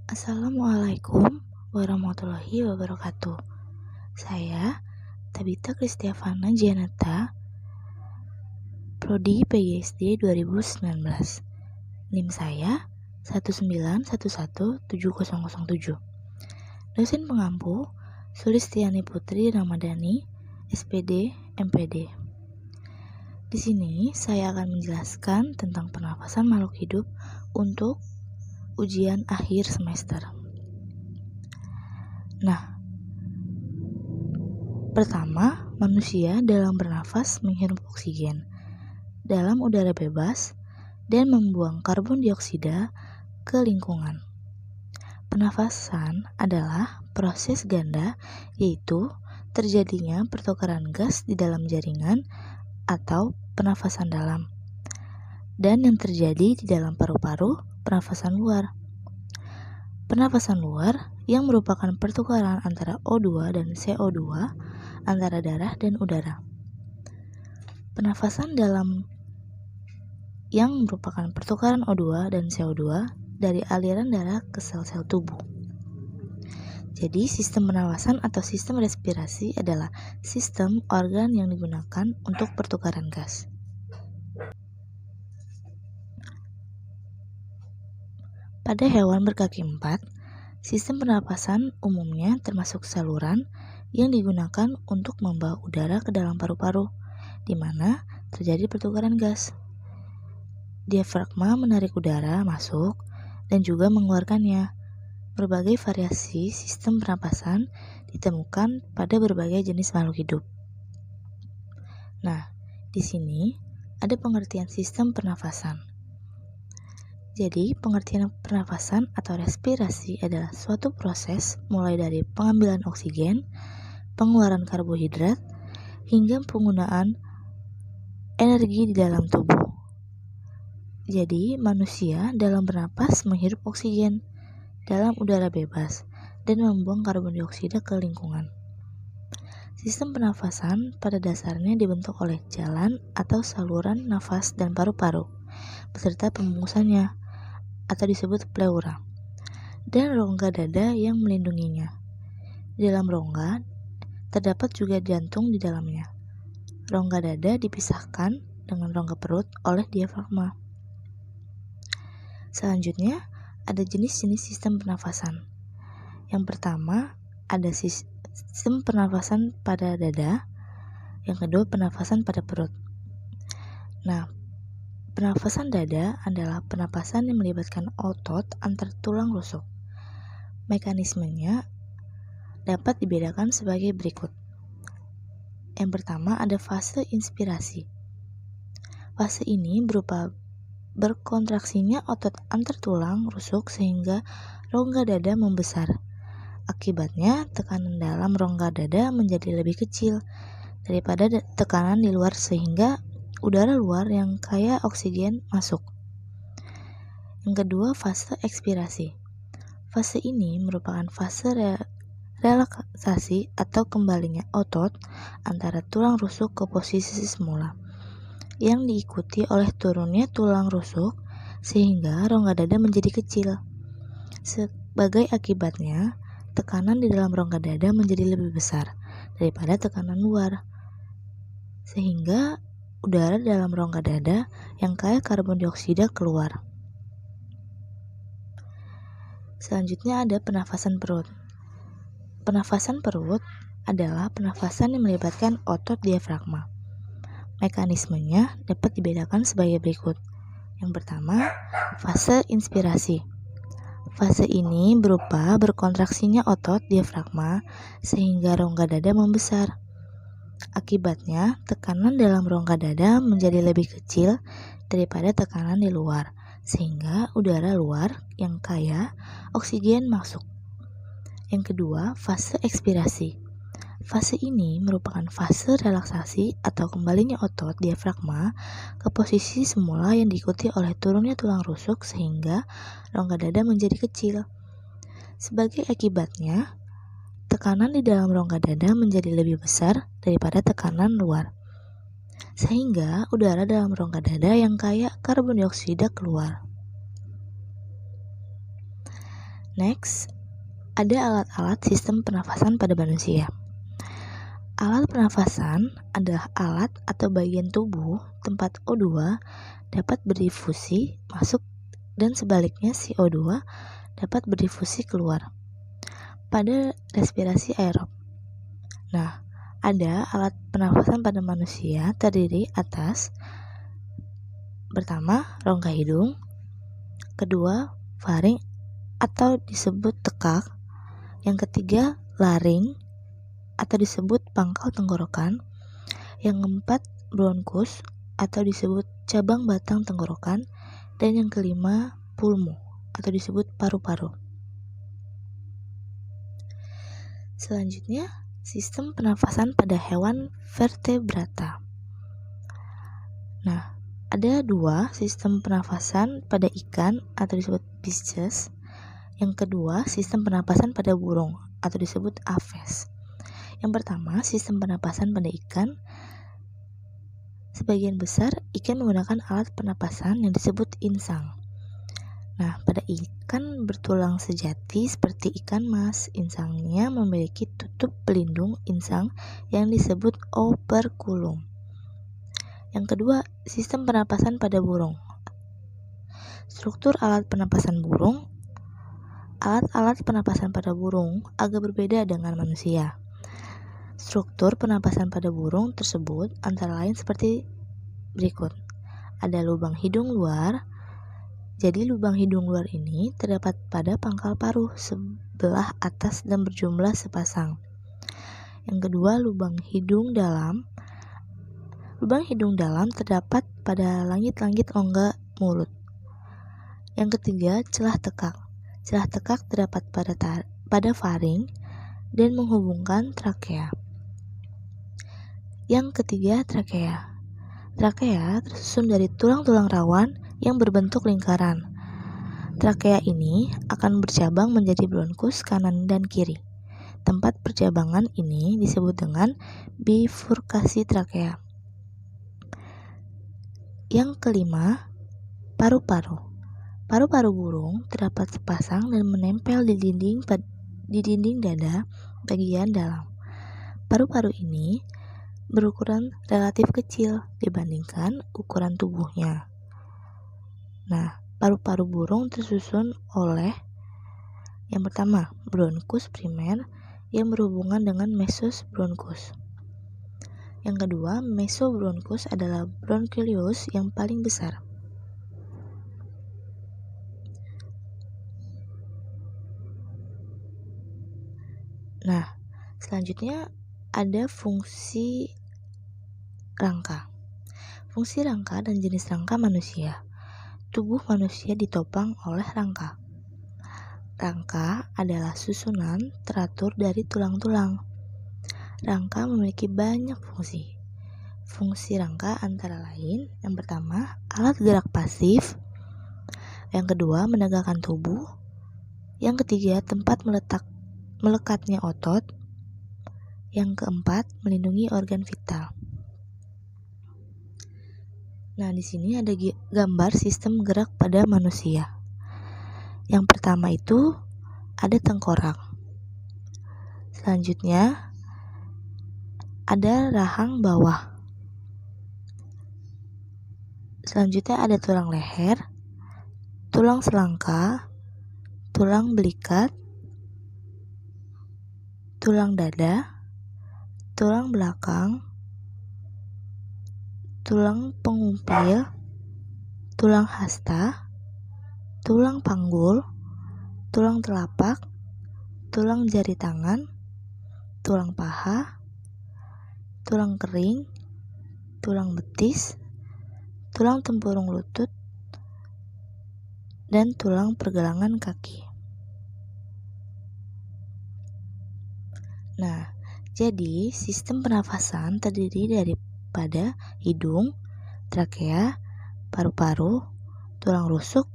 Assalamualaikum warahmatullahi wabarakatuh. Saya Tabita Kristiavana Janata, Prodi PGSD 2019. NIM saya 191170007. Dosen pengampu Sulistiani Putri Ramadhani, SPD, MPD. Di sini saya akan menjelaskan tentang pernafasan makhluk hidup untuk ujian akhir semester. Nah, pertama, manusia dalam bernafas menghirup oksigen dalam udara bebas dan membuang karbon dioksida ke lingkungan. Pernafasan adalah proses ganda, yaitu terjadinya pertukaran gas di dalam jaringan atau pernafasan dalam, dan yang terjadi di dalam paru-paru, pernafasan luar. Pernafasan luar yang merupakan pertukaran antara O2 dan CO2 antara darah dan udara. Pernafasan dalam yang merupakan pertukaran O2 dan CO2 dari aliran darah ke sel-sel tubuh. Jadi, sistem pernafasan atau sistem respirasi adalah sistem organ yang digunakan untuk pertukaran gas. Pada hewan berkaki empat, sistem pernapasan umumnya termasuk saluran yang digunakan untuk membawa udara ke dalam paru-paru, di mana terjadi pertukaran gas. Diafragma menarik udara masuk dan juga mengeluarkannya. Berbagai variasi sistem pernapasan ditemukan pada berbagai jenis makhluk hidup. Nah, di sini ada pengertian sistem pernafasan. Jadi, pengertian pernafasan atau respirasi adalah suatu proses mulai dari pengambilan oksigen, pengeluaran karbohidrat, hingga penggunaan energi di dalam tubuh. Jadi, manusia dalam bernapas menghirup oksigen dalam udara bebas dan membuang karbon dioksida ke lingkungan. Sistem pernafasan pada dasarnya dibentuk oleh jalan atau saluran nafas dan paru-paru beserta pembungkusannya atau disebut pleura, dan rongga dada yang melindunginya. Di dalam rongga terdapat juga jantung di dalamnya. Rongga dada dipisahkan dengan rongga perut oleh diafragma. Selanjutnya, ada jenis-jenis sistem pernafasan. Yang pertama, ada sistem pernafasan pada dada. Yang kedua, pernafasan pada perut. Nah, pernafasan dada adalah pernapasan yang melibatkan otot antar tulang rusuk. Mekanismenya dapat dibedakan sebagai berikut. Yang pertama, ada fase inspirasi. Fase ini berupa berkontraksinya otot antar tulang rusuk sehingga rongga dada membesar. Akibatnya, tekanan dalam rongga dada menjadi lebih kecil daripada tekanan di luar sehingga udara luar yang kaya oksigen masuk. Yang kedua, fase ekspirasi. Fase ini merupakan fase relaksasi atau kembalinya otot antara tulang rusuk ke posisi semula, yang diikuti oleh turunnya tulang rusuk sehingga rongga dada menjadi kecil. Sebagai akibatnya, tekanan di dalam rongga dada menjadi lebih besar daripada tekanan luar, sehingga udara dalam rongga dada yang kaya karbon dioksida keluar. Selanjutnya ada pernafasan perut. Pernafasan perut adalah pernafasan yang melibatkan otot diafragma. Mekanismenya dapat dibedakan sebagai berikut. Yang pertama, fase inspirasi. Fase ini berupa berkontraksinya otot diafragma sehingga rongga dada membesar. Akibatnya, tekanan dalam rongga dada menjadi lebih kecil daripada tekanan di luar, sehingga udara luar yang kaya oksigen masuk. Yang kedua, fase ekspirasi. Fase ini merupakan fase relaksasi atau kembalinya otot diafragma ke posisi semula yang diikuti oleh turunnya tulang rusuk sehingga rongga dada menjadi kecil. Sebagai akibatnya, tekanan di dalam rongga dada menjadi lebih besar daripada tekanan luar, sehingga udara dalam rongga dada yang kaya karbon dioksida keluar. Next, ada alat-alat sistem pernafasan pada manusia. Alat pernafasan adalah alat atau bagian tubuh tempat O2 dapat berdifusi masuk dan sebaliknya CO2 dapat berdifusi keluar pada respirasi aerob. Nah, ada alat pernafasan pada manusia terdiri atas pertama, rongga hidung, kedua, faring atau disebut tekak, yang ketiga, laring atau disebut pangkal tenggorokan, yang keempat, bronkus atau disebut cabang batang tenggorokan, dan yang kelima, pulmo atau disebut paru-paru. Selanjutnya, sistem pernafasan pada hewan vertebrata. Nah, ada dua sistem pernafasan pada ikan atau disebut fishes. Yang kedua, sistem pernapasan pada burung atau disebut aves. Yang pertama, sistem pernapasan pada ikan. Sebagian besar ikan menggunakan alat pernapasan yang disebut insang. Nah, pada ikan bertulang sejati seperti ikan mas, insangnya memiliki tutup pelindung insang yang disebut operculum. Yang kedua, sistem pernapasan pada burung. Struktur alat pernapasan burung. Alat-alat pernapasan pada burung agak berbeda dengan manusia. Struktur pernapasan pada burung tersebut antara lain seperti berikut. Ada lubang hidung luar. Jadi lubang hidung luar ini terdapat pada pangkal paruh sebelah atas dan berjumlah sepasang. Yang kedua, lubang hidung dalam. Lubang hidung dalam terdapat pada langit-langit rongga mulut. Yang ketiga, celah tekak. Celah tekak terdapat pada faring dan menghubungkan trakea. Yang ketiga, trakea. Trakea tersusun dari tulang-tulang rawan yang berbentuk lingkaran. Trakea ini akan bercabang menjadi bronkus kanan dan kiri. Tempat percabangan ini disebut dengan bifurkasi trakea. Yang kelima, paru-paru. Paru-paru burung terdapat sepasang dan menempel di dinding dada bagian dalam. Paru-paru ini berukuran relatif kecil dibandingkan ukuran tubuhnya. Nah, paru-paru burung tersusun oleh yang pertama, bronkus primer yang berhubungan dengan mesos bronkus. Yang kedua, mesobronkus adalah bronchioles yang paling besar. Nah, selanjutnya ada fungsi rangka. Fungsi rangka dan jenis rangka manusia. Tubuh manusia ditopang oleh rangka. Rangka adalah susunan teratur dari tulang-tulang. Rangka memiliki banyak fungsi. Fungsi rangka antara lain, yang pertama, alat gerak pasif. Yang kedua, menegakkan tubuh. Yang ketiga, tempat melekatnya otot. Yang keempat, melindungi organ vital. Nah, di sini ada gambar sistem gerak pada manusia. Yang pertama itu ada tengkorak. Selanjutnya ada rahang bawah. Selanjutnya ada tulang leher, tulang selangka, tulang belikat, tulang dada, tulang belakang, tulang pengumpil, tulang hasta, tulang panggul, tulang telapak, tulang jari tangan, tulang paha, tulang kering, tulang betis, tulang tempurung lutut, dan tulang pergelangan kaki. Nah, jadi sistem pernafasan terdiri daripada hidung, trakea, paru-paru, tulang rusuk,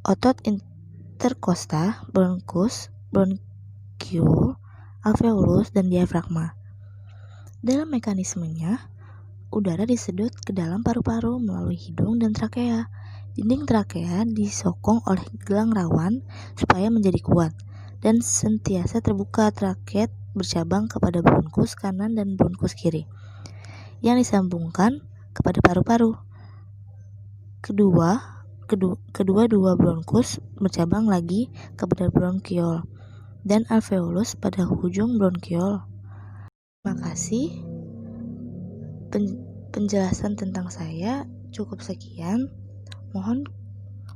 otot interkosta, bronkus, bronkiol, alveolus, dan diafragma. Dalam mekanismenya, udara disedot ke dalam paru-paru melalui hidung dan trakea. Dinding trakea disokong oleh gelang rawan supaya menjadi kuat dan sentiasa terbuka. Traket bercabang kepada bronkus kanan dan bronkus kiri yang disambungkan kepada paru-paru. Kedua bronkus bercabang lagi kepada bronkiol dan alveolus pada ujung bronkiol. Terima kasih. Penjelasan tentang saya cukup sekian. Mohon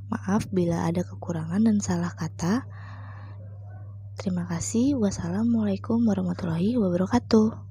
maaf bila ada kekurangan dan salah kata. Terima kasih. Wassalamualaikum warahmatullahi wabarakatuh.